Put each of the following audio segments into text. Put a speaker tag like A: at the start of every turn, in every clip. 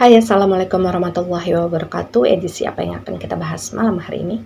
A: Hai, Assalamualaikum warahmatullahi wabarakatuh. Edisi apa yang akan kita bahas malam hari ini?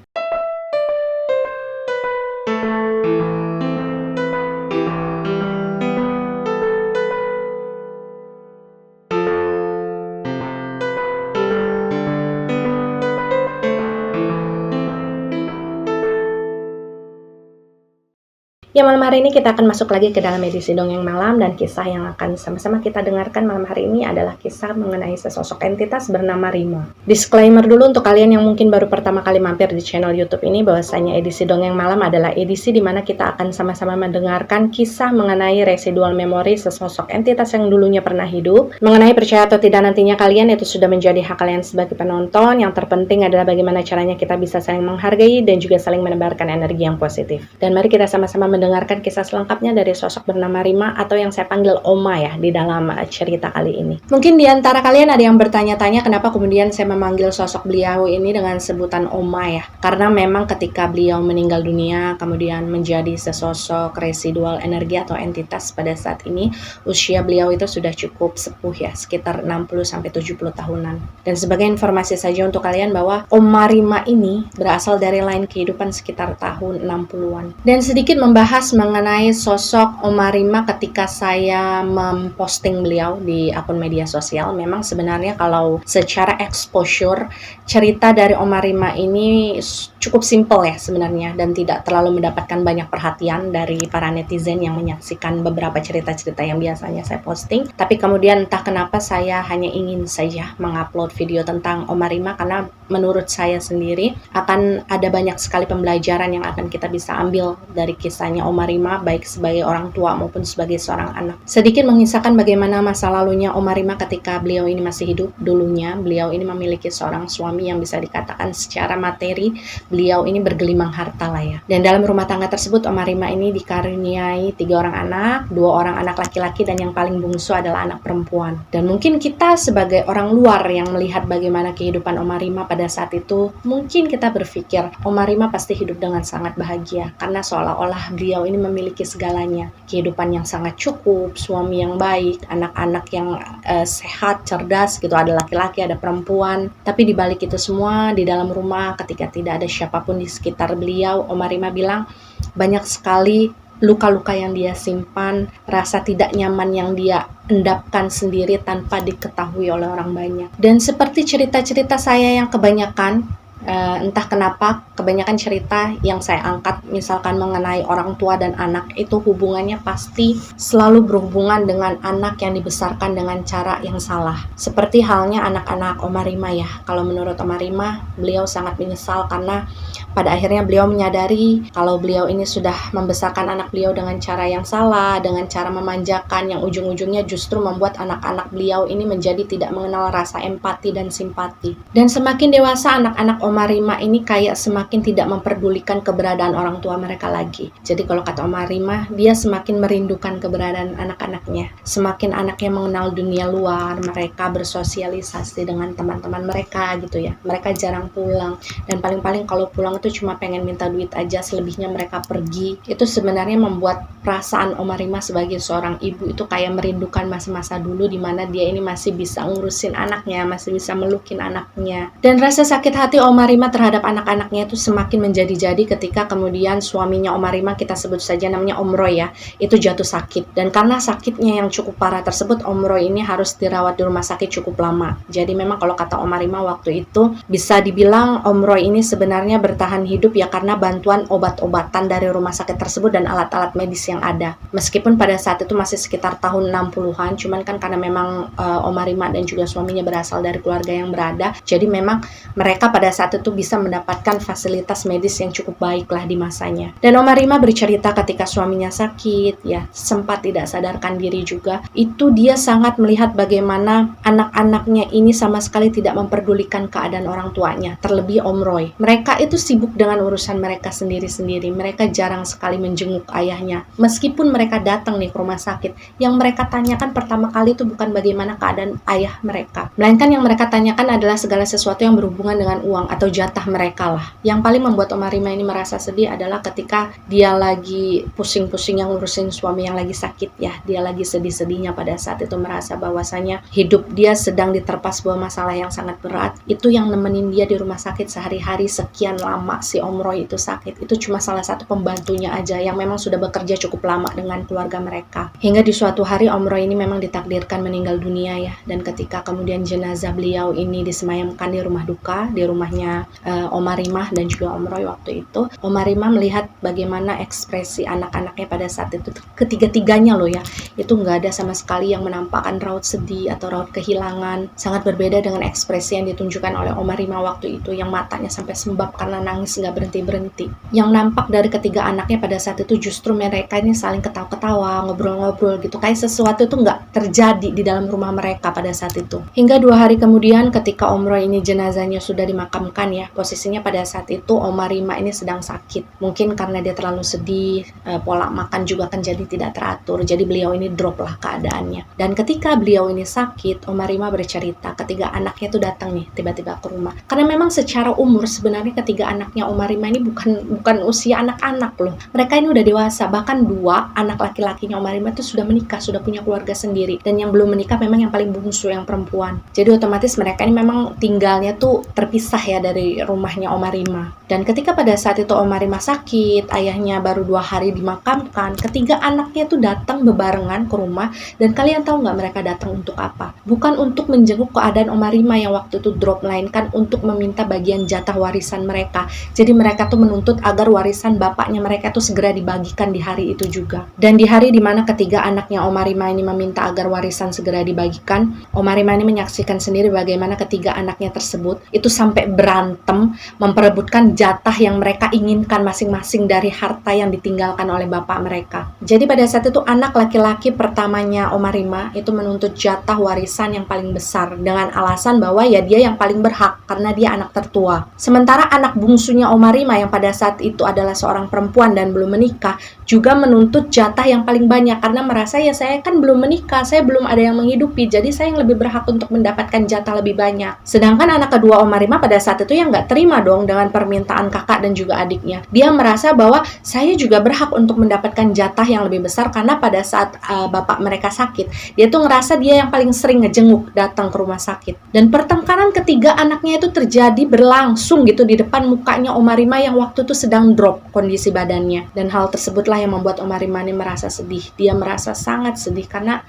A: Ya, malam hari ini kita akan masuk lagi ke dalam edisi Dongeng Malam, dan kisah yang akan sama-sama kita dengarkan malam hari ini adalah kisah mengenai sesosok entitas bernama Rima. Disclaimer dulu untuk kalian yang mungkin baru pertama kali mampir di channel YouTube ini, bahwasanya edisi Dongeng Malam adalah edisi di mana kita akan sama-sama mendengarkan kisah mengenai residual memori sesosok entitas yang dulunya pernah hidup. Mengenai percaya atau tidak nantinya kalian, itu sudah menjadi hak kalian sebagai penonton. Yang terpenting adalah bagaimana caranya kita bisa saling menghargai dan juga saling menebarkan energi yang positif. Dan mari kita sama-sama mendengarkan kisah selengkapnya dari sosok bernama Rima, atau yang saya panggil Oma ya di dalam cerita kali ini. Mungkin di antara kalian ada yang bertanya-tanya kenapa kemudian saya memanggil sosok beliau ini dengan sebutan Oma ya. Karena memang ketika beliau meninggal dunia kemudian menjadi sesosok residual energi atau entitas pada saat ini, usia beliau itu sudah cukup sepuh ya, sekitar 60-70 tahunan. Dan sebagai informasi saja untuk kalian bahwa Oma Rima ini berasal dari lain kehidupan sekitar tahun 60-an. Dan sedikit membahas mengenai sosok Oma Rima ketika saya memposting beliau di akun media sosial. Memang sebenarnya kalau secara exposure, cerita dari Oma Rima ini cukup simple ya sebenarnya, dan tidak terlalu mendapatkan banyak perhatian dari para netizen yang menyaksikan beberapa cerita-cerita yang biasanya saya posting. Tapi kemudian entah kenapa saya hanya ingin saja mengupload video tentang Oma Rima, karena menurut saya sendiri akan ada banyak sekali pembelajaran yang akan kita bisa ambil dari kisahnya Oma Rima, baik sebagai orang tua maupun sebagai seorang anak. Sedikit mengisahkan bagaimana masa lalunya Oma Rima ketika beliau ini masih hidup. Dulunya beliau ini memiliki seorang suami yang bisa dikatakan secara materi beliau ini bergelimang harta lah ya. Dan dalam rumah tangga tersebut Oma Rima ini dikaruniai 3 orang anak, 2 orang anak laki-laki dan yang paling bungsu adalah anak perempuan. Dan mungkin kita sebagai orang luar yang melihat bagaimana kehidupan Oma Rima pada saat itu, mungkin kita berpikir Oma Rima pasti hidup dengan sangat bahagia karena seolah-olah beliau ini memiliki segalanya. Kehidupan yang sangat cukup, suami yang baik, anak-anak yang sehat, cerdas gitu, ada laki-laki, ada perempuan. Tapi di balik itu semua, di dalam rumah ketika tidak ada siapapun di sekitar beliau, Oma Rima bilang banyak sekali luka-luka yang dia simpan, rasa tidak nyaman yang dia endapkan sendiri tanpa diketahui oleh orang banyak. Dan seperti cerita-cerita saya yang kebanyakan, entah kenapa kebanyakan cerita yang saya angkat misalkan mengenai orang tua dan anak, itu hubungannya pasti selalu berhubungan dengan anak yang dibesarkan dengan cara yang salah. Seperti halnya anak-anak Oma Rima ya. Kalau menurut Oma Rima, beliau sangat menyesal karena pada akhirnya beliau menyadari kalau beliau ini sudah membesarkan anak beliau dengan cara yang salah, dengan cara memanjakan yang ujung-ujungnya justru membuat anak-anak beliau ini menjadi tidak mengenal rasa empati dan simpati. Dan semakin dewasa anak-anak Oma Rima ini kayak semakin tidak memperdulikan keberadaan orang tua mereka lagi. Jadi kalau kata Oma Rima, dia semakin merindukan keberadaan anak-anaknya. Semakin anaknya mengenal dunia luar, mereka bersosialisasi dengan teman-teman mereka gitu ya. Mereka jarang pulang, dan paling-paling kalau pulang itu cuma pengen minta duit aja, selebihnya mereka pergi. Itu sebenarnya membuat perasaan Oma Rima sebagai seorang ibu itu kayak merindukan masa-masa dulu di mana dia ini masih bisa ngurusin anaknya, masih bisa melukin anaknya. Dan rasa sakit hati Oma Rima terhadap anak-anaknya itu semakin menjadi-jadi ketika kemudian suaminya Oma Rima, kita sebut saja namanya Om Roy ya, itu jatuh sakit. Dan karena sakitnya yang cukup parah tersebut, Om Roy ini harus dirawat di rumah sakit cukup lama. Jadi memang kalau kata Oma Rima waktu itu, bisa dibilang Om Roy ini sebenarnya bertahan hidup ya karena bantuan obat-obatan dari rumah sakit tersebut dan alat-alat medis yang ada. Meskipun pada saat itu masih sekitar tahun 60-an, cuman kan karena memang Oma Rima dan juga suaminya berasal dari keluarga yang berada, jadi memang mereka pada saat itu bisa mendapatkan fasilitas medis yang cukup baik lah di masanya. Dan Oma Rima bercerita ketika suaminya sakit ya, sempat tidak sadarkan diri juga, itu dia sangat melihat bagaimana anak-anaknya ini sama sekali tidak memperdulikan keadaan orang tuanya, terlebih Om Roy. Mereka itu sibuk dengan urusan mereka sendiri-sendiri. Mereka jarang sekali menjenguk ayahnya. Meskipun mereka datang nih ke rumah sakit, yang mereka tanyakan pertama kali itu bukan bagaimana keadaan ayah mereka, melainkan yang mereka tanyakan adalah segala sesuatu yang berhubungan dengan uang atau jatah mereka lah. Yang paling membuat Oma Rima ini merasa sedih adalah ketika dia lagi pusing-pusing yang ngurusin suami yang lagi sakit ya. Dia lagi sedih-sedihnya pada saat itu merasa bahwasanya hidup dia sedang diterpa sebuah masalah yang sangat berat. Itu yang nemenin dia di rumah sakit sehari-hari sekian lama si Om Roy itu sakit. Itu cuma salah satu pembantunya aja yang memang sudah bekerja cukup lama dengan keluarga mereka. Hingga di suatu hari Om Roy ini memang ditakdirkan meninggal dunia ya. Dan ketika kemudian jenazah beliau ini disemayamkan di rumah duka, di rumahnya Oma Rima dan juga Om Roy waktu itu, Oma Rima melihat bagaimana ekspresi anak-anaknya pada saat itu, ketiga-tiganya loh ya, itu nggak ada sama sekali yang menampakkan raut sedih atau raut kehilangan. Sangat berbeda dengan ekspresi yang ditunjukkan oleh Oma Rima waktu itu, yang matanya sampai sembab karena nangis nggak berhenti-berhenti. Yang nampak dari ketiga anaknya pada saat itu justru mereka ini saling ketawa-ketawa, ngobrol-ngobrol gitu, kayak sesuatu itu nggak terjadi di dalam rumah mereka pada saat itu. Hingga 2 hari kemudian ketika Om Roy ini jenazahnya sudah dimakamkan ya, posisinya pada saat itu Oma Rima ini sedang sakit. Mungkin karena dia terlalu sedih, pola makan juga kan jadi tidak teratur, jadi beliau ini drop lah keadaannya. Dan ketika beliau ini sakit, Oma Rima bercerita ketiga anaknya tuh datang nih tiba-tiba ke rumah. Karena memang secara umur sebenarnya ketiga anaknya Oma Rima ini bukan usia anak-anak loh. Mereka ini udah dewasa, bahkan 2 anak laki-lakinya Oma Rima itu sudah menikah, sudah punya keluarga sendiri. Dan yang belum menikah memang yang paling bungsu, yang perempuan. Jadi otomatis mereka ini memang tinggalnya tuh terpisah ya dari rumahnya Oma Rima. Dan ketika pada saat itu Oma Rima sakit, ayahnya baru 2 hari dimakamkan, ketiga anaknya tuh datang bebarengan ke rumah. Dan kalian tahu nggak mereka datang untuk apa? Bukan untuk menjenguk keadaan Oma Rima yang waktu itu drop, melainkan untuk meminta bagian jatah warisan mereka. Jadi mereka tuh menuntut agar warisan bapaknya mereka tuh segera dibagikan di hari itu juga. Dan di hari dimana ketiga anaknya Oma Rima ini meminta agar warisan segera dibagikan, Oma Rima ini menyaksikan sendiri bagaimana ketiga anaknya tersebut itu sampai berantem memperebutkan jatah yang mereka inginkan masing-masing dari harta yang ditinggalkan oleh bapak mereka. Jadi pada saat itu anak laki-laki pertamanya Oma Rima itu menuntut jatah warisan yang paling besar dengan alasan bahwa ya dia yang paling berhak karena dia anak tertua. Sementara anak bungsunya Oma Rima yang pada saat itu adalah seorang perempuan dan belum menikah juga menuntut jatah yang paling banyak karena merasa ya saya kan belum menikah, saya belum ada yang menghidupi, jadi saya yang lebih berhak untuk mendapatkan jatah lebih banyak. Sedangkan anak kedua Oma Rima pada saat itu yang nggak terima dong dengan permintaan kakak dan juga adiknya. Dia merasa bahwa saya juga berhak untuk mendapatkan jatah yang lebih besar karena pada saat bapak mereka sakit, dia tuh ngerasa dia yang paling sering ngejenguk datang ke rumah sakit. Dan pertengkaran ketiga anaknya itu terjadi berlangsung gitu di depan mukanya Oma Rima yang waktu itu sedang drop kondisi badannya. Dan hal tersebutlah yang membuat Oma Rima ini merasa sedih. Dia merasa sangat sedih karena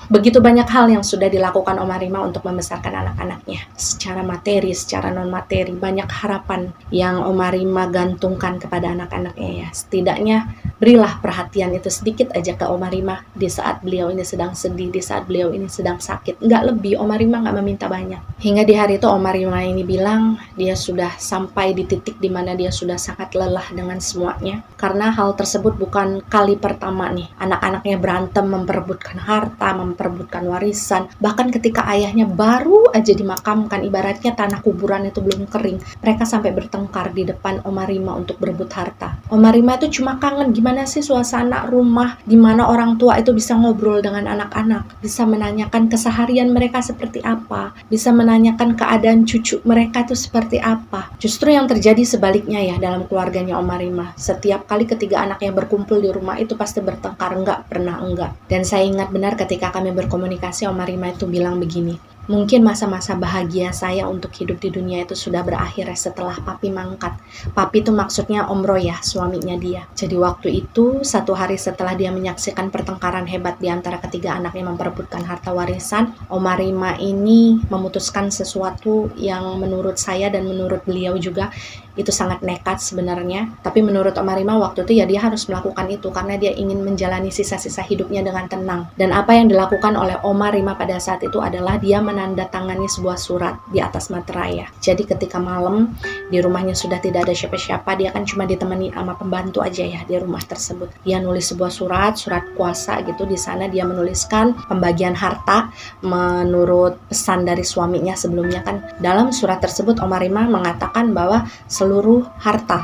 A: begitu banyak hal yang sudah dilakukan Oma Rima untuk membesarkan anak-anaknya. Secara materi, secara non-materi, banyak harapan yang Oma Rima gantungkan kepada anak-anaknya ya. Setidaknya berilah perhatian itu sedikit aja ke Oma Rima di saat beliau ini sedang sedih, di saat beliau ini sedang sakit. Nggak lebih, Oma Rima nggak meminta banyak. Hingga di hari itu Oma Rima ini bilang dia sudah sampai di titik di mana dia sudah sangat lelah dengan semuanya. Karena hal tersebut bukan kali pertama nih anak-anaknya berantem memperebutkan harta, memperebutkan warisan. Bahkan ketika ayahnya baru aja dimakamkan, ibaratnya tanah kuburan itu belum kering, mereka sampai bertengkar di depan Oma Rima untuk berebut harta. Oma Rima itu cuma kangen gimana sih suasana rumah di mana orang tua itu bisa ngobrol dengan anak-anak, bisa menanyakan keseharian mereka seperti apa, bisa menanyakan keadaan cucu mereka itu seperti apa. Justru yang terjadi sebaliknya ya dalam keluarganya Oma Rima. Setiap kali ketiga anaknya berkumpul di rumah itu pasti bertengkar, nggak pernah enggak. Dan saya ingat benar ketika kami berkomunikasi, Oma Rima itu bilang begini, mungkin masa-masa bahagia saya untuk hidup di dunia itu sudah berakhir setelah papi mangkat. Papi itu maksudnya Om Roy ya, suaminya dia. Jadi waktu itu, 1 hari setelah dia menyaksikan pertengkaran hebat di antara ketiga anaknya memperebutkan harta warisan, Oma Rima ini memutuskan sesuatu yang menurut saya dan menurut beliau juga itu sangat nekat sebenarnya. Tapi menurut Oma Rima waktu itu ya dia harus melakukan itu karena dia ingin menjalani sisa-sisa hidupnya dengan tenang. Dan apa yang dilakukan oleh Oma Rima pada saat itu adalah dia menandatangani sebuah surat di atas materai ya. Jadi ketika malam di rumahnya sudah tidak ada siapa-siapa, dia kan cuma ditemani sama pembantu aja ya di rumah tersebut. Dia nulis sebuah surat kuasa gitu. Di sana dia menuliskan pembagian harta menurut pesan dari suaminya sebelumnya kan. Dalam surat tersebut Oma Rima mengatakan bahwa seluruh harta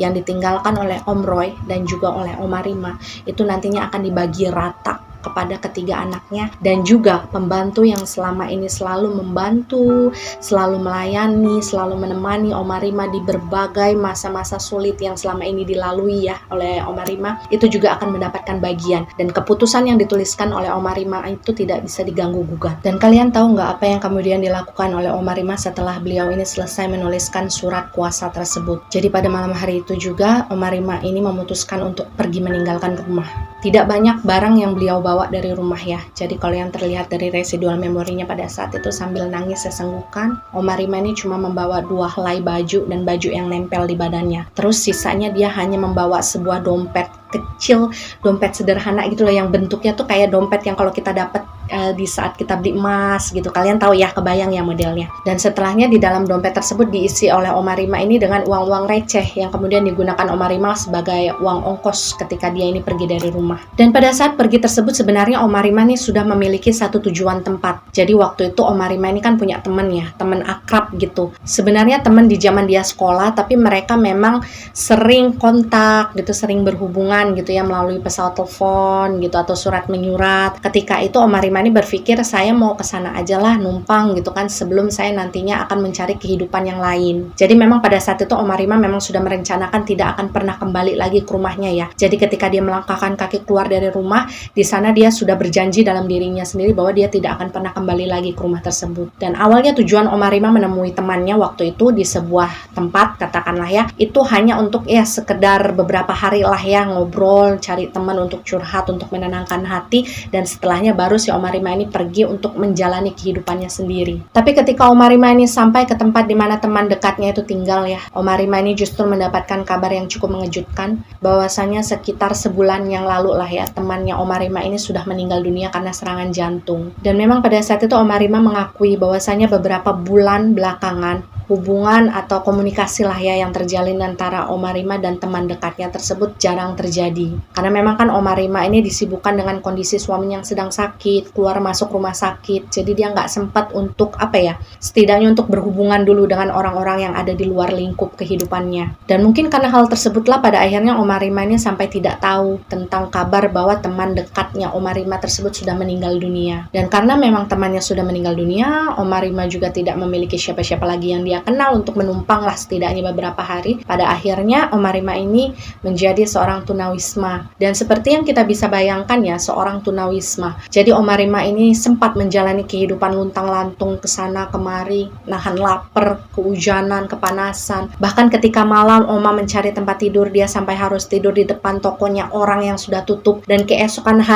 A: yang ditinggalkan oleh Om Roy dan juga oleh Oma Rima itu nantinya akan dibagi rata kepada ketiga anaknya, dan juga pembantu yang selama ini selalu membantu, selalu melayani, selalu menemani Oma Rima di berbagai masa-masa sulit yang selama ini dilalui ya oleh Oma Rima, itu juga akan mendapatkan bagian. Dan keputusan yang dituliskan oleh Oma Rima itu tidak bisa diganggu gugat. Dan kalian tahu nggak apa yang kemudian dilakukan oleh Oma Rima setelah beliau ini selesai menuliskan surat kuasa tersebut? Jadi pada malam hari itu juga Oma Rima ini memutuskan untuk pergi meninggalkan rumah. Tidak banyak barang yang beliau bawa dari rumah ya. Jadi kalau yang terlihat dari residual memorinya pada saat itu sambil nangis sesenggukan, Oma Rima ini cuma membawa 2 helai baju dan baju yang nempel di badannya. Terus sisanya dia hanya membawa sebuah dompet kecil, dompet sederhana gitu loh, yang bentuknya tuh kayak dompet yang kalau kita dapat di saat kita beli emas gitu. Kalian tahu ya, kebayang ya modelnya. Dan setelahnya di dalam dompet tersebut diisi oleh Oma Rima ini dengan uang-uang receh yang kemudian digunakan Oma Rima sebagai uang ongkos ketika dia ini pergi dari rumah. Dan pada saat pergi tersebut sebenarnya Oma Rima ini sudah memiliki satu tujuan tempat. Jadi waktu itu Oma Rima ini kan punya teman ya, teman akrab gitu. Sebenarnya teman di zaman dia sekolah, tapi mereka memang sering kontak gitu, sering berhubungan gitu ya melalui pesawat telepon gitu atau surat menyurat. Ketika itu Oma Rima ini berpikir, saya mau ke sana aja lah numpang gitu kan, sebelum saya nantinya akan mencari kehidupan yang lain. Jadi memang pada saat itu Oma Rima memang sudah merencanakan tidak akan pernah kembali lagi ke rumahnya ya. Jadi ketika dia melangkahkan kaki keluar dari rumah, di sana dia sudah berjanji dalam dirinya sendiri bahwa dia tidak akan pernah kembali lagi ke rumah tersebut. Dan awalnya tujuan Oma Rima menemui temannya waktu itu di sebuah tempat, katakanlah ya, itu hanya untuk ya sekedar beberapa hari lah ya, ngobrol, cari teman untuk curhat, untuk menenangkan hati, dan setelahnya baru si Oma Rima ini pergi untuk menjalani kehidupannya sendiri. Tapi ketika Oma Rima ini sampai ke tempat di mana teman dekatnya itu tinggal ya, Oma Rima ini justru mendapatkan kabar yang cukup mengejutkan, bahwasanya sekitar sebulan yang lalu lah ya, temannya Oma Rima ini sudah meninggal dunia karena serangan jantung. Dan memang pada saat itu Oma Rima mengakui bahwasanya beberapa bulan belakangan hubungan atau komunikasi lah ya yang terjalin antara Oma Rima dan teman dekatnya tersebut jarang terjadi. Karena memang kan Oma Rima ini disibukkan dengan kondisi suaminya yang sedang sakit, keluar masuk rumah sakit. Jadi dia nggak sempat untuk setidaknya untuk berhubungan dulu dengan orang-orang yang ada di luar lingkup kehidupannya. Dan mungkin karena hal tersebutlah pada akhirnya Oma Rima ini sampai tidak tahu tentang kabar bahwa teman dekatnya Oma Rima tersebut sudah meninggal dunia. Dan karena memang temannya sudah meninggal dunia, Oma Rima juga tidak memiliki siapa-siapa lagi yang dia kenal untuk menumpang lah setidaknya beberapa hari. Pada akhirnya Oma Rima ini menjadi seorang tunawisma. Dan seperti yang kita bisa bayangkan ya, seorang tunawisma. Jadi Oma Rima ini sempat menjalani kehidupan luntang-lantung kesana kemari, nahan lapar, kehujanan, kepanasan. Bahkan ketika malam Oma mencari tempat tidur, dia sampai harus tidur di depan tokonya orang yang sudah tutup. Dan keesokan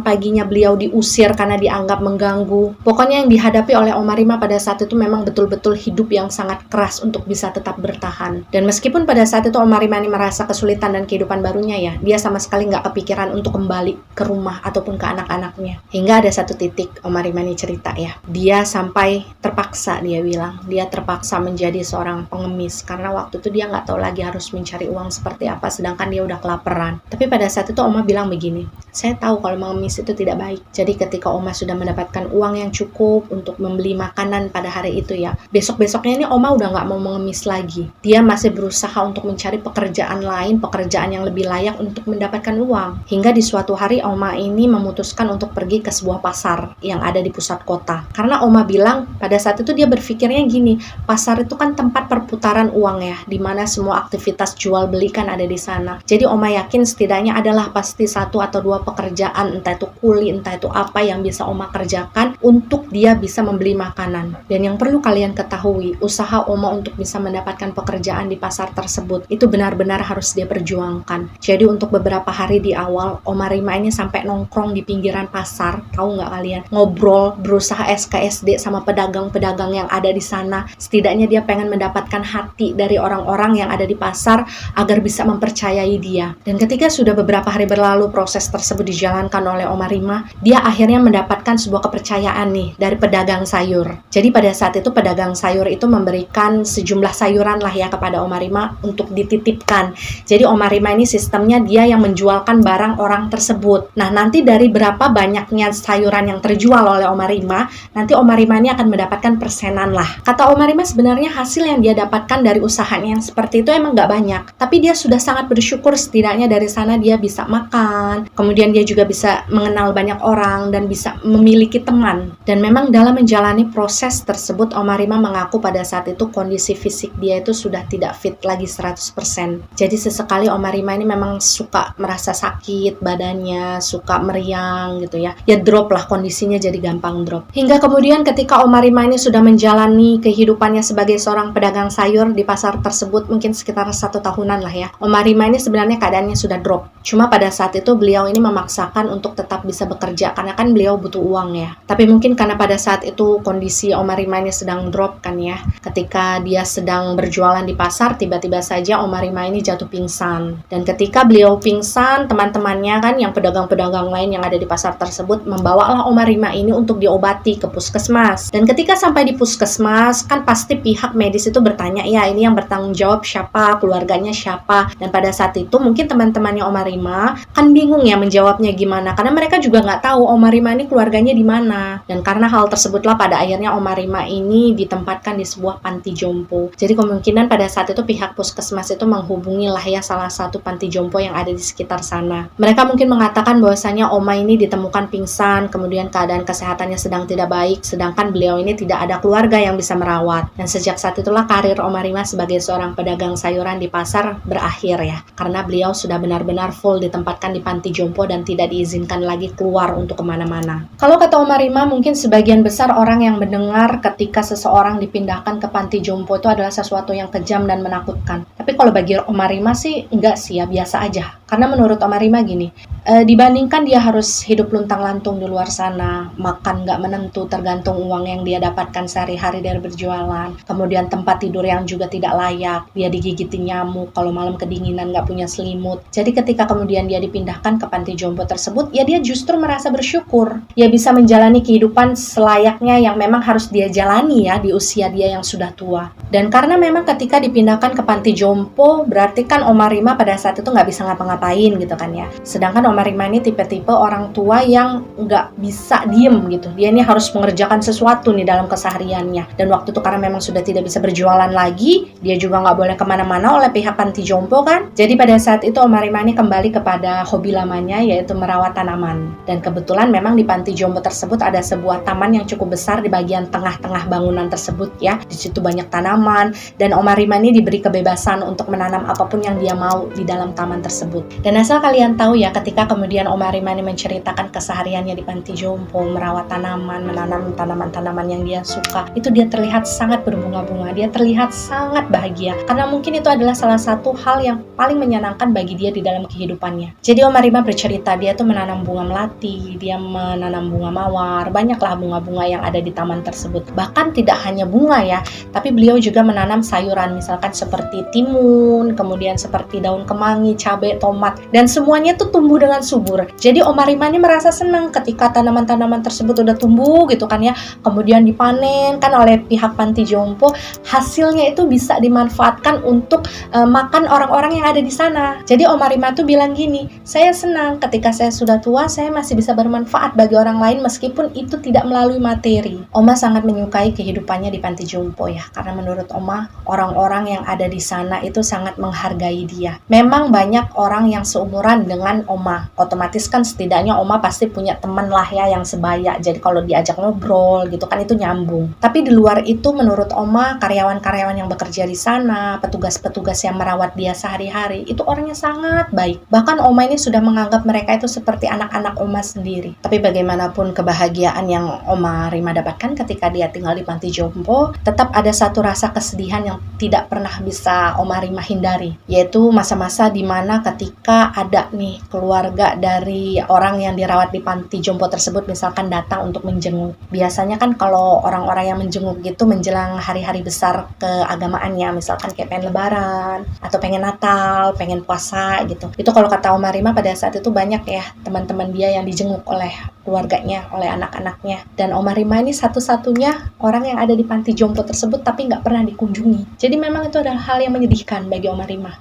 A: paginya beliau diusir karena dianggap mengganggu. Pokoknya yang dihadapi oleh Oma Rima pada saat itu memang betul-betul hidup yang sangat keras untuk bisa tetap bertahan. Dan meskipun pada saat itu Oma Rima ini merasa kesulitan dan kehidupan barunya ya, dia sama sekali nggak kepikiran untuk kembali ke rumah ataupun ke anak-anaknya. Hingga ada satu titik Oma Rima ini cerita ya, dia sampai terpaksa, dia bilang, dia terpaksa menjadi seorang pengemis karena waktu itu dia nggak tahu lagi harus mencari uang seperti apa, sedangkan dia udah kelaparan. Tapi pada saat itu Oma bilang begini, saya tahu kalau mengemis itu tidak baik. Jadi ketika Oma sudah mendapatkan uang yang cukup untuk membeli makanan pada hari itu ya, besoknya ini Oma udah nggak mau mengemis lagi. Dia masih berusaha untuk mencari pekerjaan lain, pekerjaan yang lebih layak untuk mendapatkan uang. Hingga di suatu hari Oma ini memutuskan untuk pergi ke sebuah pasar yang ada di pusat kota. Karena Oma bilang pada saat itu dia berpikirnya gini, pasar itu kan tempat perputaran uang ya, di mana semua aktivitas jual beli kan ada di sana. Jadi Oma yakin setidaknya adalah pasti 1 atau 2 pekerjaan, entah itu kuli, entah itu apa yang bisa Oma kerjakan untuk dia bisa membeli makanan. Dan yang perlu kalian ketahui, usaha Oma untuk bisa mendapatkan pekerjaan di pasar tersebut itu benar-benar harus dia perjuangkan. Jadi untuk beberapa hari di awal, Oma Rima ini sampai nongkrong di pinggiran pasar, tahu nggak kalian? Ngobrol, berusaha SKSD sama pedagang-pedagang yang ada di sana. Setidaknya dia pengen mendapatkan hati dari orang-orang yang ada di pasar agar bisa mempercayai dia. Dan ketika sudah beberapa hari berlalu, proses tersebut dijalankan oleh Oma Rima, dia akhirnya mendapatkan sebuah kepercayaan nih dari pedagang sayur. Jadi pada saat itu pedagang sayur itu memberikan sejumlah sayuran lah ya kepada Oma Rima untuk dititipkan. Jadi Oma Rima ini sistemnya dia yang menjualkan barang orang tersebut. Nah, nanti dari berapa banyaknya sayuran yang terjual oleh Oma Rima, nanti Oma Rima ini akan mendapatkan persenan lah. Kata Oma Rima sebenarnya hasil yang dia dapatkan dari usahanya yang seperti itu emang nggak banyak, tapi dia sudah sangat bersyukur setidaknya dari sana dia bisa makan, kemudian dia juga bisa mengenal banyak orang dan bisa memiliki teman. Dan memang dalam menjalani proses tersebut Oma Rima mengaku pada saat itu kondisi fisik dia itu sudah tidak fit lagi 100%. Jadi sesekali Oma Rima ini memang suka merasa sakit badannya, suka meriang gitu ya. Ya drop lah kondisinya, jadi gampang drop. Hingga kemudian ketika Oma Rima ini sudah menjalani kehidupannya sebagai seorang pedagang sayur di pasar tersebut mungkin sekitar 1 tahunan lah ya. Oma Rima ini sebenarnya keadaannya sudah drop. Cuma pada saat itu beliau ini memaksakan untuk tetap bisa bekerja karena kan beliau butuh uang ya. Tapi mungkin karena pada saat itu kondisi Oma Rima ini sedang drop kan ya. Ketika dia sedang berjualan di pasar, tiba-tiba saja Oma Rima ini jatuh pingsan. Dan ketika beliau pingsan, teman-temannya kan yang pedagang-pedagang lain yang ada di pasar tersebut membawalah Oma Rima ini untuk diobati ke puskesmas. Dan ketika sampai di puskesmas, kan pasti pihak medis itu bertanya, ya ini yang bertanggung jawab siapa, keluarganya siapa. Dan pada saat itu mungkin teman-temannya Oma Rima kan bingung ya menjawabnya gimana, karena mereka juga nggak tahu Oma Rima ini keluarganya di mana. Dan karena hal tersebutlah pada akhirnya Oma Rima ini ditempatkan di sebuah panti jompo. Jadi kemungkinan pada saat itu pihak puskesmas itu menghubungi lah ya salah satu panti jompo yang ada di sekitar sana. Mereka mungkin mengatakan bahwasanya Oma ini ditemukan pingsan, kemudian keadaan kesehatannya sedang tidak baik, sedangkan beliau ini tidak ada keluarga yang bisa merawat. Dan sejak saat itulah karir Oma Rima sebagai seorang pedagang sayuran di pasar berakhir ya, karena beliau sudah benar-benar full ditempatkan di panti jompo dan tidak diizinkan lagi keluar untuk kemana-mana. Kalau kata Oma Rima, mungkin sebagian besar orang yang mendengar ketika seseorang dipindahkan ke panti jompo itu adalah sesuatu yang kejam dan menakutkan. Tapi kalau bagi Oma Rima sih enggak sih ya, biasa aja. Karena menurut Oma Rima gini, dibandingkan dia harus hidup luntang-lantung di luar sana, makan nggak menentu tergantung uang yang dia dapatkan sehari-hari dari berjualan, kemudian tempat tidur yang juga tidak layak, dia digigiti nyamuk, kalau malam kedinginan nggak punya selimut. Jadi ketika kemudian dia dipindahkan ke panti jompo tersebut, ya dia justru merasa bersyukur. Dia bisa menjalani kehidupan selayaknya yang memang harus dia jalani ya di usia dia yang sudah tua. Dan karena memang ketika dipindahkan ke panti jompo, berarti kan Oma Rima pada saat itu nggak bisa ngapa-ngapain gitu kan ya. Sedangkan Oma Rima ini tipe-tipe orang tua yang nggak bisa diem gitu. Dia ini harus mengerjakan sesuatu nih dalam kesehariannya. Dan waktu itu karena memang sudah tidak bisa berjualan lagi, dia juga nggak boleh kemana-mana oleh pihak panti jompo kan. Jadi pada saat itu Oma Rima ini kembali kepada hobi lamanya, yaitu merawat tanaman. Dan kebetulan memang di panti jompo tersebut ada sebuah taman yang cukup besar di bagian tengah-tengah bangunan tersebut ya. Di situ banyak tanaman dan Oma Rima ini diberi kebebasan untuk menanam apapun yang dia mau di dalam taman tersebut. Dan asal kalian tahu ya, ketika kemudian Oma Rima ini menceritakan kesehariannya di panti jompo, merawat tanaman, menanam tanaman-tanaman yang dia suka, itu dia terlihat sangat berbunga-bunga, dia terlihat sangat bahagia, karena mungkin itu adalah salah satu hal yang paling menyenangkan bagi dia di dalam kehidupannya. Jadi Oma Rima bercerita, dia tuh menanam bunga melati, dia menanam bunga mawar, banyaklah bunga-bunga yang ada di taman tersebut. Bahkan tidak hanya bunga ya, tapi beliau juga menanam sayuran, misalkan seperti timun, kemudian seperti daun kemangi, cabai, tomat, dan semuanya tuh tumbuh dengan subur. Jadi Oma Rima ini merasa senang ketika tanaman-tanaman tersebut udah tumbuh gitu kan ya, kemudian dipanen kan oleh pihak panti jompo, hasilnya itu bisa dimanfaatkan untuk makan orang-orang yang ada di sana. Jadi Oma Rima tuh bilang gini, saya senang ketika saya sudah tua, saya masih bisa bermanfaat bagi orang lain meskipun itu tidak melalui materi. Oma sangat menyukai kehidupannya di panti jompo ya, karena menurut Oma, orang-orang yang ada di sana itu sangat menghargai dia. Memang banyak orang yang seumuran dengan Oma, otomatis kan setidaknya Oma pasti punya teman lah ya yang sebaya, jadi kalau diajak ngobrol gitu kan itu nyambung. Tapi di luar itu menurut Oma, karyawan-karyawan yang bekerja di sana, petugas-petugas yang merawat dia sehari-hari, itu orangnya sangat baik. Bahkan Oma ini sudah menganggap mereka itu seperti anak-anak Oma sendiri. Tapi bagaimanapun kebahagiaan yang Oma Rima dapatkan ketika dia tinggal di panti jompo, tetap ada satu rasa kesedihan yang tidak pernah bisa Oma Rima hindari, yaitu masa-masa dimana ketika ada nih keluarga dari orang yang dirawat di panti jompo tersebut misalkan datang untuk menjenguk. Biasanya kan kalau orang-orang yang menjenguk gitu menjelang hari-hari besar keagamaannya, misalkan kayak pengen lebaran atau pengen Natal, pengen puasa gitu. Itu kalau kata Oma Rima pada saat itu banyak ya teman-teman dia yang dijenguk oleh keluarganya, oleh anak-anaknya. Dan Oma Rima ini satu-satunya orang yang ada di panti jompo tersebut tapi nggak pernah dikunjungi. Jadi memang itu adalah hal yang menyedihkan bagi Oma Rima.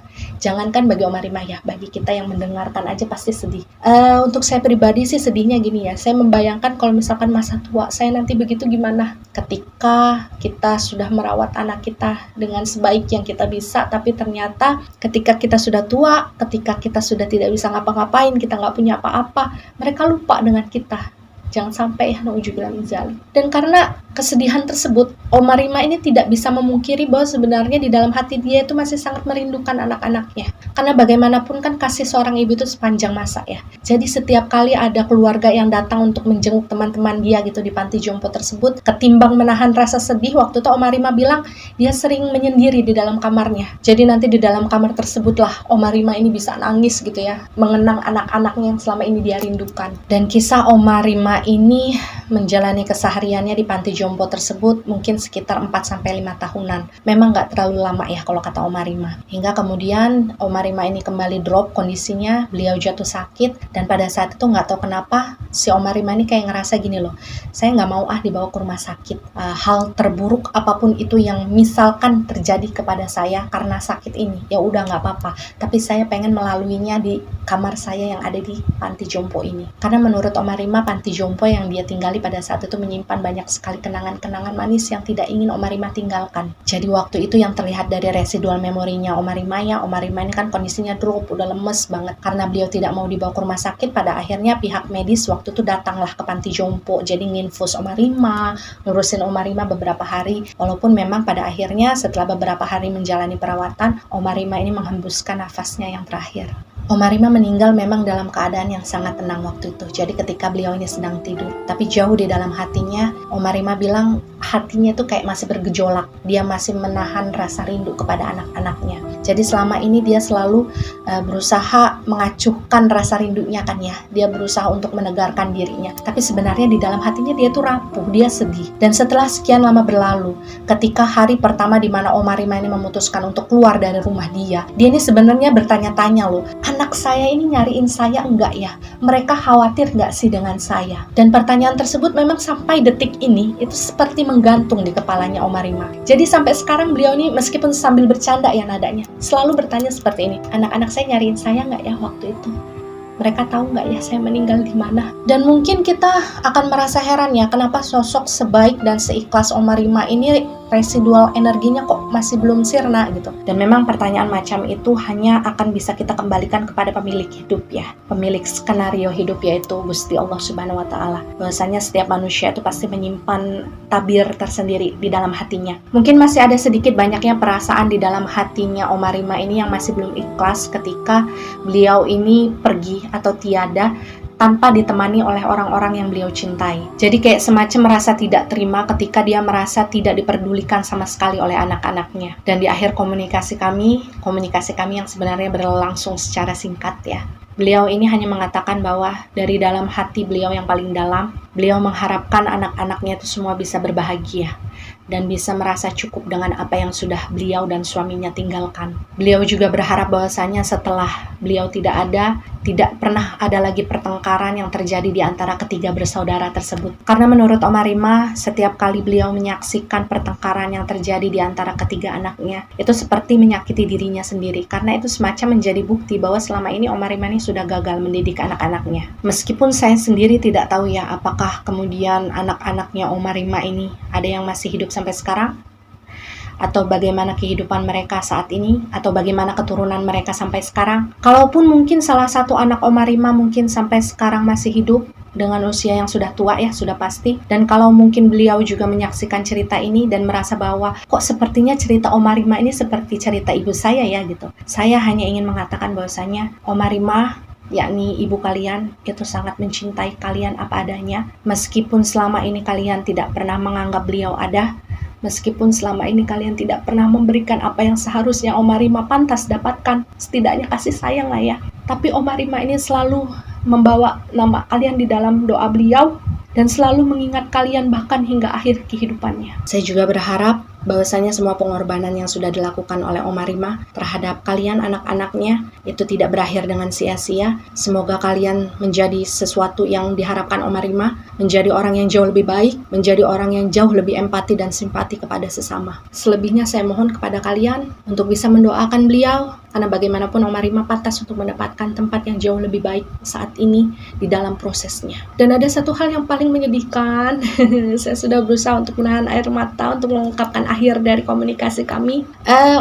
A: Jangankan bagi Oma Rima ya, bagi kita yang mendengarkan aja pasti sedih. Untuk saya pribadi sih sedihnya gini ya, saya membayangkan kalau misalkan masa tua saya nanti begitu gimana. Ketika kita sudah merawat anak kita dengan sebaik yang kita bisa, tapi ternyata ketika kita sudah tua, ketika kita sudah tidak bisa ngapa-ngapain, kita nggak punya apa-apa, mereka lupa dengan kita. Jangan sampai ya, na'udzubillah min dzalik. Dan karena kesedihan tersebut, Oma Rima ini tidak bisa memungkiri bahwa sebenarnya di dalam hati dia itu masih sangat merindukan anak-anaknya. Karena bagaimanapun kan kasih seorang ibu itu sepanjang masa ya. Jadi setiap kali ada keluarga yang datang untuk menjenguk teman-teman dia gitu di panti jompo tersebut, ketimbang menahan rasa sedih, waktu itu Oma Rima bilang dia sering menyendiri di dalam kamarnya. Jadi nanti di dalam kamar tersebutlah Oma Rima ini bisa nangis gitu ya, mengenang anak-anaknya yang selama ini dia rindukan. Dan kisah Oma Rima ini menjalani kesehariannya di panti jompo tersebut mungkin sekitar 4-5 tahunan. Memang nggak terlalu lama ya kalau kata Oma Rima. Hingga kemudian Oma Rima ini kembali drop kondisinya, beliau jatuh sakit, dan pada saat itu nggak tahu kenapa si Oma Rima ini kayak ngerasa gini loh, saya nggak mau dibawa ke rumah sakit. Hal terburuk apapun itu yang misalkan terjadi kepada saya karena sakit ini, ya udah nggak apa-apa. Tapi saya pengen melaluinya di kamar saya yang ada di panti jompo ini. Karena menurut Oma Rima, panti jompo yang dia tinggali pada saat itu menyimpan banyak sekali kenangan-kenangan manis yang tidak ingin Oma Rima tinggalkan. Jadi waktu itu yang terlihat dari residual memorinya Oma Rima ya, Oma Rima ini kan kondisinya drop, udah lemes banget. Karena beliau tidak mau dibawa ke rumah sakit, pada akhirnya pihak medis waktu itu datanglah ke panti jompo. Jadi nginfus Oma Rima, ngurusin Oma Rima beberapa hari. Walaupun memang pada akhirnya setelah beberapa hari menjalani perawatan, Oma Rima ini menghembuskan nafasnya yang terakhir. Oma Rima meninggal memang dalam keadaan yang sangat tenang waktu itu. Jadi ketika beliau ini sedang tidur, tapi jauh di dalam hatinya, Oma Rima bilang hatinya tuh kayak masih bergejolak. Dia masih menahan rasa rindu kepada anak-anaknya. Jadi selama ini dia selalu berusaha mengacuhkan rasa rindunya kan ya. Dia berusaha untuk menegarkan dirinya. Tapi sebenarnya di dalam hatinya dia tuh rapuh, dia sedih. Dan setelah sekian lama berlalu, ketika hari pertama di mana Oma Rima ini memutuskan untuk keluar dari rumah dia ini sebenarnya bertanya-tanya loh, anak saya ini nyariin saya enggak ya? Mereka khawatir enggak sih dengan saya? Dan pertanyaan tersebut memang sampai detik ini itu seperti menggantung di kepalanya Oma Rima. Jadi sampai sekarang beliau ini meskipun sambil bercanda ya nadanya, selalu bertanya seperti ini, anak-anak saya nyariin saya enggak ya waktu itu? Mereka tahu nggak ya saya meninggal di mana? Dan mungkin kita akan merasa heran ya, kenapa sosok sebaik dan seikhlas Oma Rima ini residual energinya kok masih belum sirna gitu. Dan memang pertanyaan macam itu hanya akan bisa kita kembalikan kepada pemilik hidup ya, pemilik skenario hidup, yaitu Gusti Allah Subhanahu wa Ta'ala. Bahwasanya setiap manusia itu pasti menyimpan tabir tersendiri di dalam hatinya. Mungkin masih ada sedikit banyaknya perasaan di dalam hatinya Oma Rima ini yang masih belum ikhlas ketika beliau ini pergi atau tiada tanpa ditemani oleh orang-orang yang beliau cintai. Jadi kayak semacam merasa tidak terima ketika dia merasa tidak diperdulikan sama sekali oleh anak-anaknya. Dan di akhir komunikasi kami yang sebenarnya berlangsung secara singkat ya, beliau ini hanya mengatakan bahwa dari dalam hati beliau yang paling dalam, beliau mengharapkan anak-anaknya itu semua bisa berbahagia dan bisa merasa cukup dengan apa yang sudah beliau dan suaminya tinggalkan. Beliau juga berharap bahwasanya setelah beliau tidak ada, tidak pernah ada lagi pertengkaran yang terjadi di antara ketiga bersaudara tersebut. Karena menurut Oma Rima, setiap kali beliau menyaksikan pertengkaran yang terjadi di antara ketiga anaknya, itu seperti menyakiti dirinya sendiri. Karena itu semacam menjadi bukti bahwa selama ini Oma Rima ini sudah gagal mendidik anak-anaknya. Meskipun saya sendiri tidak tahu ya, apakah kemudian anak-anaknya Oma Rima ini ada yang masih hidup sampai sekarang, atau bagaimana kehidupan mereka saat ini, atau bagaimana keturunan mereka sampai sekarang. Kalaupun mungkin salah satu anak Oma Rima mungkin sampai sekarang masih hidup dengan usia yang sudah tua ya, sudah pasti. Dan kalau mungkin beliau juga menyaksikan cerita ini dan merasa bahwa kok sepertinya cerita Oma Rima ini seperti cerita ibu saya ya gitu. Saya hanya ingin mengatakan bahwasanya Oma Rima, yakni ibu kalian, itu sangat mencintai kalian apa adanya. Meskipun selama ini kalian tidak pernah menganggap beliau ada, meskipun selama ini kalian tidak pernah memberikan apa yang seharusnya Oma Rima pantas dapatkan, setidaknya kasih sayang lah ya. Tapi Oma Rima ini selalu membawa nama kalian di dalam doa beliau dan selalu mengingat kalian bahkan hingga akhir kehidupannya. Saya juga berharap bahwasanya semua pengorbanan yang sudah dilakukan oleh Oma Rima terhadap kalian anak-anaknya itu tidak berakhir dengan sia-sia. Semoga kalian menjadi sesuatu yang diharapkan Oma Rima, menjadi orang yang jauh lebih baik, menjadi orang yang jauh lebih empati dan simpati kepada sesama. Selebihnya saya mohon kepada kalian untuk bisa mendoakan beliau, karena bagaimanapun Oma Rima pantas untuk mendapatkan tempat yang jauh lebih baik saat ini di dalam prosesnya. Dan ada satu hal yang paling menyedihkan, saya sudah berusaha untuk menahan air mata untuk mengungkapkan akhir dari komunikasi kami.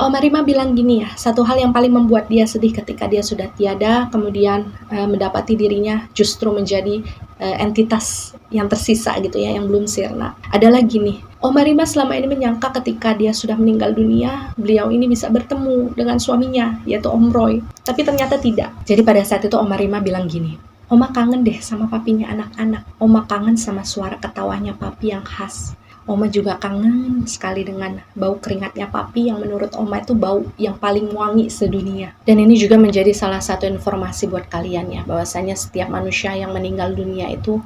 A: Oma Rima bilang gini ya, satu hal yang paling membuat dia sedih ketika dia sudah tiada, kemudian mendapati dirinya justru menjadi entitas yang tersisa gitu ya, yang belum sirna, adalah gini. Oma Rima selama ini menyangka ketika dia sudah meninggal dunia, beliau ini bisa bertemu dengan suaminya, yaitu Om Roy. Tapi ternyata tidak. Jadi pada saat itu Oma Rima bilang gini, Oma kangen deh sama papinya anak-anak. Oma kangen sama suara ketawanya papi yang khas. Oma juga kangen sekali dengan bau keringatnya papi yang menurut Oma itu bau yang paling wangi sedunia. Dan ini juga menjadi salah satu informasi buat kalian ya, bahwasanya setiap manusia yang meninggal dunia itu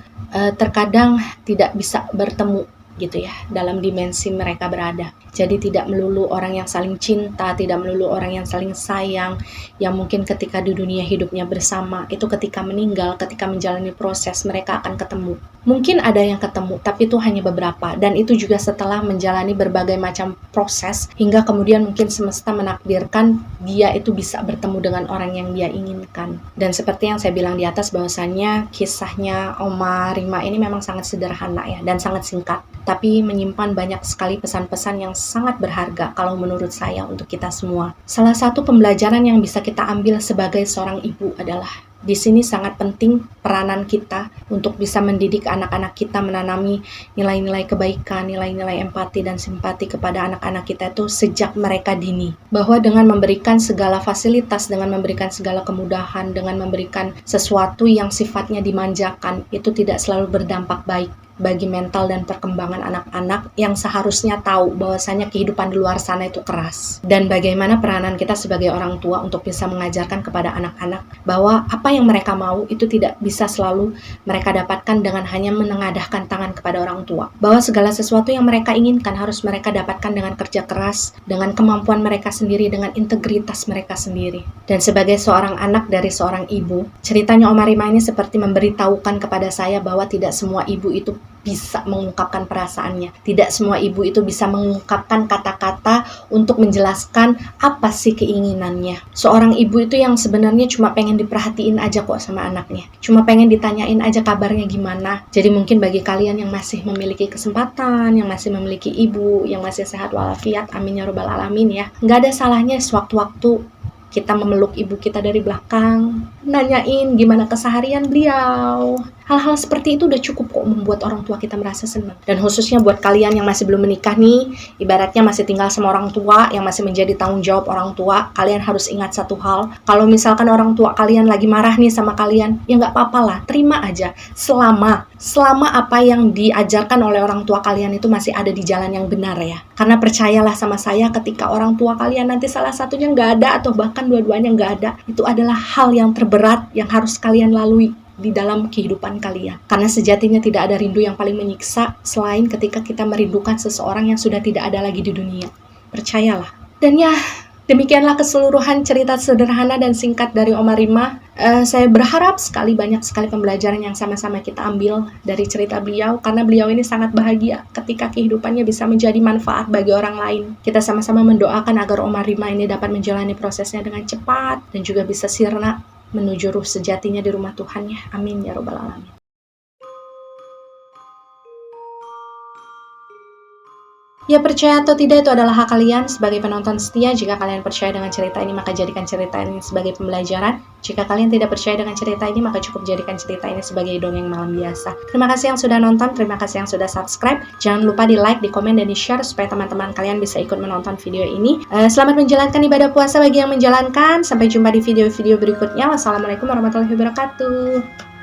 A: terkadang tidak bisa bertemu gitu ya, dalam dimensi mereka berada. Jadi tidak melulu orang yang saling cinta, tidak melulu orang yang saling sayang, yang mungkin ketika di dunia hidupnya bersama, itu ketika meninggal, ketika menjalani proses, mereka akan ketemu. Mungkin ada yang ketemu, tapi itu hanya beberapa, dan itu juga setelah menjalani berbagai macam proses, hingga kemudian mungkin semesta menakdirkan dia itu bisa bertemu dengan orang yang dia inginkan. Dan seperti yang saya bilang di atas, bahwasannya kisahnya Oma Rima ini memang sangat sederhana ya, dan sangat singkat, tapi menyimpan banyak sekali pesan-pesan yang sangat berharga kalau menurut saya untuk kita semua. Salah satu pembelajaran yang bisa kita ambil sebagai seorang ibu adalah di sini sangat penting peranan kita untuk bisa mendidik anak-anak kita, menanami nilai-nilai kebaikan, nilai-nilai empati dan simpati kepada anak-anak kita itu sejak mereka dini. Bahwa dengan memberikan segala fasilitas, dengan memberikan segala kemudahan, dengan memberikan sesuatu yang sifatnya dimanjakan, itu tidak selalu berdampak baik bagi mental dan perkembangan anak-anak yang seharusnya tahu bahwasanya kehidupan di luar sana itu keras. Dan bagaimana peranan kita sebagai orang tua untuk bisa mengajarkan kepada anak-anak bahwa apa yang mereka mau itu tidak bisa selalu mereka dapatkan dengan hanya menengadahkan tangan kepada orang tua. Bahwa segala sesuatu yang mereka inginkan harus mereka dapatkan dengan kerja keras, dengan kemampuan mereka sendiri, dengan integritas mereka sendiri. Dan sebagai seorang anak dari seorang ibu, ceritanya Oma Rima ini seperti memberitahukan kepada saya bahwa tidak semua ibu itu bisa mengungkapkan perasaannya. Tidak semua ibu itu bisa mengungkapkan kata-kata untuk menjelaskan apa sih keinginannya. Seorang ibu itu yang sebenarnya cuma pengen diperhatiin aja kok sama anaknya. Cuma pengen ditanyain aja kabarnya gimana. Jadi mungkin bagi kalian yang masih memiliki kesempatan, yang masih memiliki ibu, yang masih sehat walafiat, amin ya robbal alamin ya. Nggak ada salahnya sewaktu-waktu kita memeluk ibu kita dari belakang, nanyain gimana keseharian beliau. Hal-hal seperti itu udah cukup kok membuat orang tua kita merasa senang. Dan khususnya buat kalian yang masih belum menikah nih, ibaratnya masih tinggal sama orang tua, yang masih menjadi tanggung jawab orang tua, kalian harus ingat satu hal. Kalau misalkan orang tua kalian lagi marah nih sama kalian, ya nggak apa-apa lah, terima aja. Selama apa yang diajarkan oleh orang tua kalian itu masih ada di jalan yang benar ya. Karena percayalah sama saya, ketika orang tua kalian nanti salah satunya nggak ada, atau bahkan dua-duanya nggak ada, itu adalah hal yang terberat yang harus kalian lalui di dalam kehidupan kalian. Karena sejatinya tidak ada rindu yang paling menyiksa selain ketika kita merindukan seseorang yang sudah tidak ada lagi di dunia. Percayalah. Dan ya, demikianlah keseluruhan cerita sederhana dan singkat dari Oma Rima. Saya berharap banyak sekali pembelajaran yang sama-sama kita ambil dari cerita beliau, karena beliau ini sangat bahagia ketika kehidupannya bisa menjadi manfaat bagi orang lain. Kita sama-sama mendoakan agar Oma Rima ini dapat menjalani prosesnya dengan cepat dan juga bisa sirna menuju ruh sejatinya di rumah Tuhan ya. Amin ya robbal alamin. Ya, percaya atau tidak itu adalah hak kalian sebagai penonton setia. Jika kalian percaya dengan cerita ini, maka jadikan cerita ini sebagai pembelajaran. Jika kalian tidak percaya dengan cerita ini, maka cukup jadikan cerita ini sebagai dongeng malam biasa. Terima kasih yang sudah nonton, terima kasih yang sudah subscribe. Jangan lupa di like, di komen, dan di share supaya teman-teman kalian bisa ikut menonton video ini. Selamat menjalankan ibadah puasa bagi yang menjalankan. Sampai jumpa di video-video berikutnya. Wassalamualaikum warahmatullahi wabarakatuh.